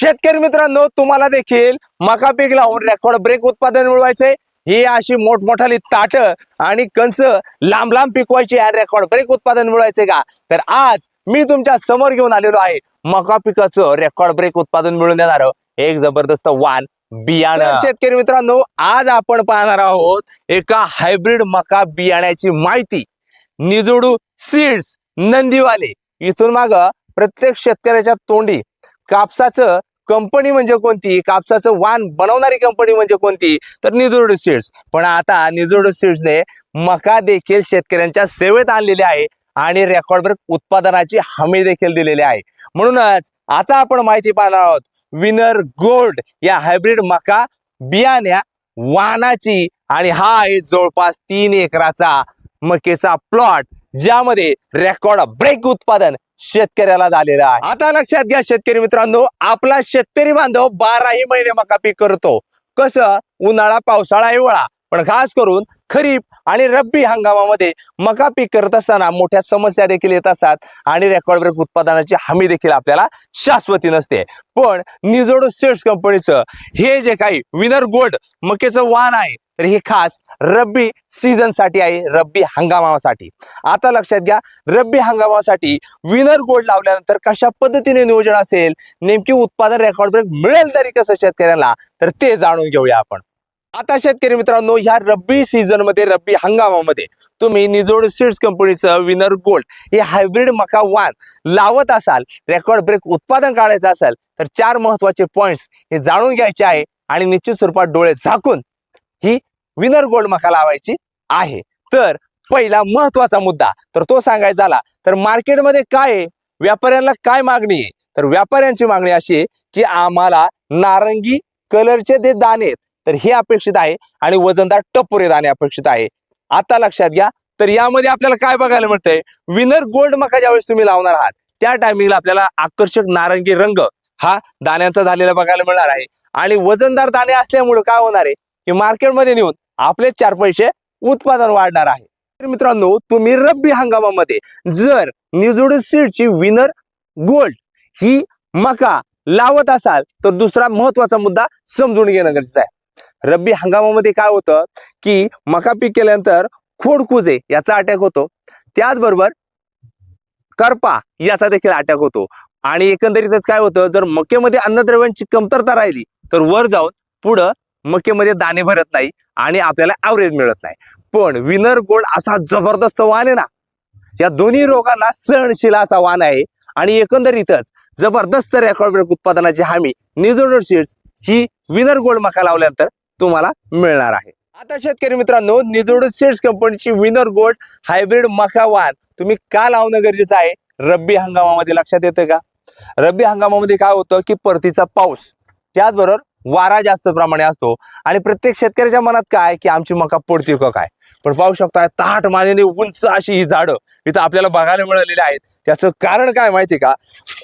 शेतकरी मित्रांनो, तुम्हाला देखील मका पीक लावून रेकॉर्ड ब्रेक उत्पादन मिळवायचंय। ही अशी मोठमोठाली ताट आणि कंस लांब लांब पिकवायची आणि रेकॉर्ड ब्रेक उत्पादन मिळवायचे का? तर आज मी तुमच्या समोर घेऊन आलेलो आहे मका पिकाचं रेकॉर्ड ब्रेक उत्पादन मिळवून देणार एक जबरदस्त वाण बियाणं। शेतकरी मित्रांनो, आज आपण पाहणार आहोत एका हायब्रिड मका बियाण्याची माहिती। निजोडू सीड्स नंदीवाले इथून माग प्रत्येक शेतकऱ्याच्या तोंडी कापसाचं कंपनी म्हणजे कोणती, कापसाचं वाण बनवणारी कंपनी म्हणजे कोणती, तर निजोडू सीड्स। पण आता निजोडू सीड्सने मका देखील शेतकऱ्यांच्या सेवेत आणलेले आहे आणि रेकॉर्ड ब्रेक उत्पादनाची हमी देखील दिलेली आहे। म्हणूनच आता आपण माहिती पाहणार आहोत विनर गोल्ड या हायब्रिड मका बियाण्या वाणाची। आणि हा आहे जवळपास 3 एकराचा मकेचा प्लॉट, ज्यामध्ये रेकॉर्ड ब्रेक उत्पादन शेतकऱ्याला झालेलं आहे। आता लक्षात घ्या शेतकरी मित्रांनो, आपला शेतकरी बांधव 12ही महिने मका पीक करतो। कसं, उन्हाळा पावसाळा हिवाळा, पण खास करून खरीप आणि रब्बी हंगामामध्ये मका पीक करत असताना मोठ्या समस्या देखील येत असतात आणि रेकॉर्ड ब्रेक उत्पादनाची हमी देखील आपल्याला शाश्वती नसते। पण निजोडू सीड्स कंपनीचं हे जे काही विनर गोल्ड मकेचं वाण आहे, तर हे खास रब्बी सीझन साठी आहे, रब्बी हंगामासाठी। आता लक्षात घ्या, रब्बी हंगामासाठी विनर गोल्ड लावल्यानंतर कशा पद्धतीने नियोजन असेल, नेमकी उत्पादन रेकॉर्ड ब्रेक मिळेल तरी कसं शेतकऱ्यांना, तर ते जाणून घेऊया आपण। आता शेतकरी मित्रांनो, ह्या रब्बी सीझन मध्ये रब्बी हंगामामध्ये तुम्ही निजोडू सीड्स कंपनीचं विनर गोल्ड हे हायब्रिड मका वाण लावत असाल, रेकॉर्ड ब्रेक उत्पादन काढायचं असेल, तर 4 महत्वाचे पॉइंट्स हे जाणून घ्यायचे आहे आणि निश्चित स्वरूपात डोळे झाकून ही विनर गोल्ड मका लावायची आहे। तर पहिला महत्वाचा मुद्दा तर तो सांगायचा झाला तर मार्केटमध्ये काय आहे, व्यापाऱ्यांना काय मागणी आहे, तर व्यापाऱ्यांची मागणी अशी आहे की आम्हाला नारंगी कलरचे जे दाणे तर हे अपेक्षित आहे आणि वजनदार टपोरे दाणे अपेक्षित आहे। आता लक्षात घ्या, तर यामध्ये आपल्याला काय बघायला मिळतंय, विनर गोल्ड मका ज्यावेळेस तुम्ही लावणार आहात त्या टायमिंगला आपल्याला आकर्षक नारंगी रंग हा दाण्यांचा झालेला बघायला मिळणार आहे। आणि वजनदार दाणे असल्यामुळे काय होणार आहे की मार्केटमध्ये नेऊन आपले 4 पैसे उत्पादन वाढणार आहे। तर मित्रांनो, तुम्ही रब्बी हंगामामध्ये जर निजोडू सीडची विनर गोल्ड ही मका लावत असाल तर दुसरा महत्वाचा मुद्दा समजून घेणं गरजेचं आहे। रब्बी हंगामामध्ये काय होतं की मका पीक केल्यानंतर खोडकुजे याचा अटॅक होतो, त्याचबरोबर करपा याचा देखील अटॅक होतो। आणि एकंदरीतच काय होतं, जर मकेमध्ये अन्नद्रव्यांची कमतरता राहिली तर वर जाऊन पुढं मकेमध्ये दाणे भरत नाही आणि आपल्याला ॲव्हरेज मिळत नाही। पण विनर गोल्ड असा जबरदस्त वाण आहे ना, या दोन्ही रोगांना सहनशील असा वाण आहे आणि एकंदरीतच जबरदस्त रेकॉर्ड ब्रेक उत्पादनाची हमी निजोडू सीड्स ही विनर गोल्ड मका लावल्यानंतर तुम्हाला मिळणार आहे। आता शेतकरी मित्रांनो, निजोडू सीड्स कंपनीची विनर गोल्ड हायब्रिड मका वाण तुम्ही का लावणं गरजेचं आहे रब्बी हंगामामध्ये, लक्षात येतं का? रब्बी हंगामामध्ये काय होतं की परतीचा पाऊस, त्याचबरोबर वारा जास्त प्रमाणे असतो आणि प्रत्येक शेतकऱ्याच्या मनात काय की आमची मका पडते का काय। पण पाहू शकता ताट मानेने उंच अशी ही झाडं इथं आपल्याला बघायला मिळालेली आहेत। त्याचं कारण काय माहिती का,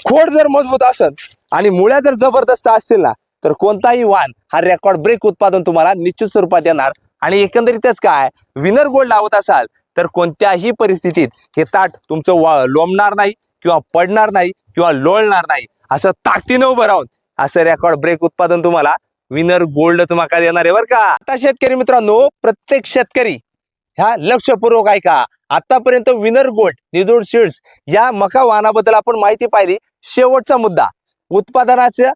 खोड जर मजबूत असेल आणि मुळ्या जर जबरदस्त असतील ना, तर कोणताही वाण हा रेकॉर्ड ब्रेक उत्पादन तुम्हाला निश्चित स्वरूपात देणार। आणि एकंदरीतच काय, विनर गोल्ड लावत असाल तर कोणत्याही परिस्थितीत हे ताट तुमचं लोंबणार नाही किंवा पडणार नाही किंवा लोळणार नाही, असं ताकदीने उभं राहून असं रेकॉर्ड ब्रेक उत्पादन तुम्हाला विनर गोल्डच मका देणार आहे बरं का। आता शेतकरी मित्रांनो, प्रत्येक शेतकरी ह्या लक्षपूर्वक ऐका, आतापर्यंत विनर गोल्ड निजोडू सीड्स या मका वाणाबद्दल आपण माहिती पाहिली। शेवटचा मुद्दा उत्पादनाचं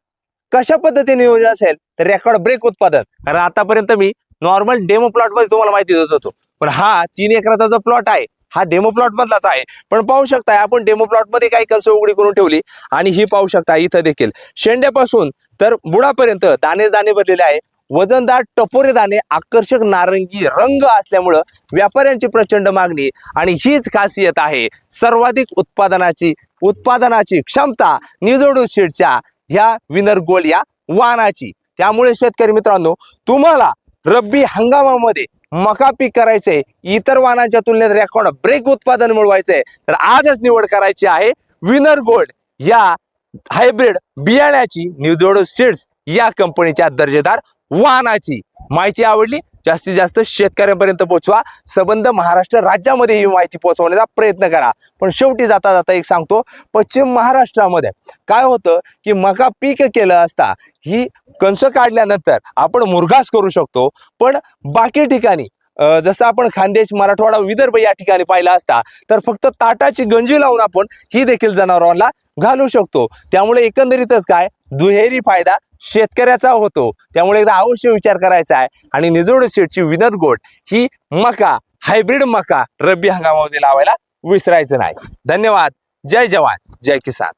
कशा पद्धतीने नियोजन असेल तर रेकॉर्ड ब्रेक उत्पादन। कारण आतापर्यंत मी नॉर्मल डेमो प्लॉट मध्ये तुम्हाला माहिती देत होतो, पण हा 3 एकराचा जो प्लॉट आहे हा डेमो प्लॉट मधलाच आहे। पण पाहू शकता आपण डेमो प्लॉट मध्ये काही कंस उघडी करून ठेवली आणि ही पाहू शकता इथं देखील शेंड्यापासून तर बुडापर्यंत दाणे दाणे भरलेले आहे। वजनदार टपोरे दाणे, आकर्षक नारंगी रंग असल्यामुळं व्यापाऱ्यांची प्रचंड मागणी आणि हीच खासियत आहे सर्वाधिक उत्पादनाची क्षमता निजोडू सीड्सच्या ह्या विनर गोल्ड या वाणाची। त्यामुळे शेतकरी मित्रांनो, तुम्हाला रब्बी हंगामामध्ये मका पीक करायचंय, इतर वाणांच्या तुलनेत रेकॉर्ड ब्रेक उत्पादन मिळवायचंय, तर आजच निवड करायची आहे विनर गोल्ड या हायब्रिड बियाण्याची, निजोडू सीड्स या कंपनीच्या दर्जेदार वाणाची। माहिती आवडली जास्तीत जास्त शेतकऱ्यांपर्यंत पोहोचवा. संबंध महाराष्ट्र राज्यामध्ये ही माहिती पोहोचवण्याचा प्रयत्न करा. पण शेवटी जाता जाता एक सांगतो, पश्चिम महाराष्ट्रामध्ये काय होतं की मका पीक केलं असता ही कणस काढल्यानंतर आपण मुरघास करू शकतो. पण बाकी ठिकाणी जसं आपण खानदेश, मराठवाडा, विदर्भ या ठिकाणी पाहिला असता तर फक्त ताटाची गंजी लावून आपण ही देखील जनावरांना घालू शकतो. त्यामुळे एकंदरीतच काय दुहेरी फायदा शेतकऱ्याचा होतो. त्यामुळे एकदा अवश्य विचार करायचा आहे. आणि निजोड सीडची विनद गोल्ड ही मका हायब्रिड मका रब्बी हंगामामध्ये लावायला विसरायचं नाही. धन्यवाद. जय जवान जय किसान.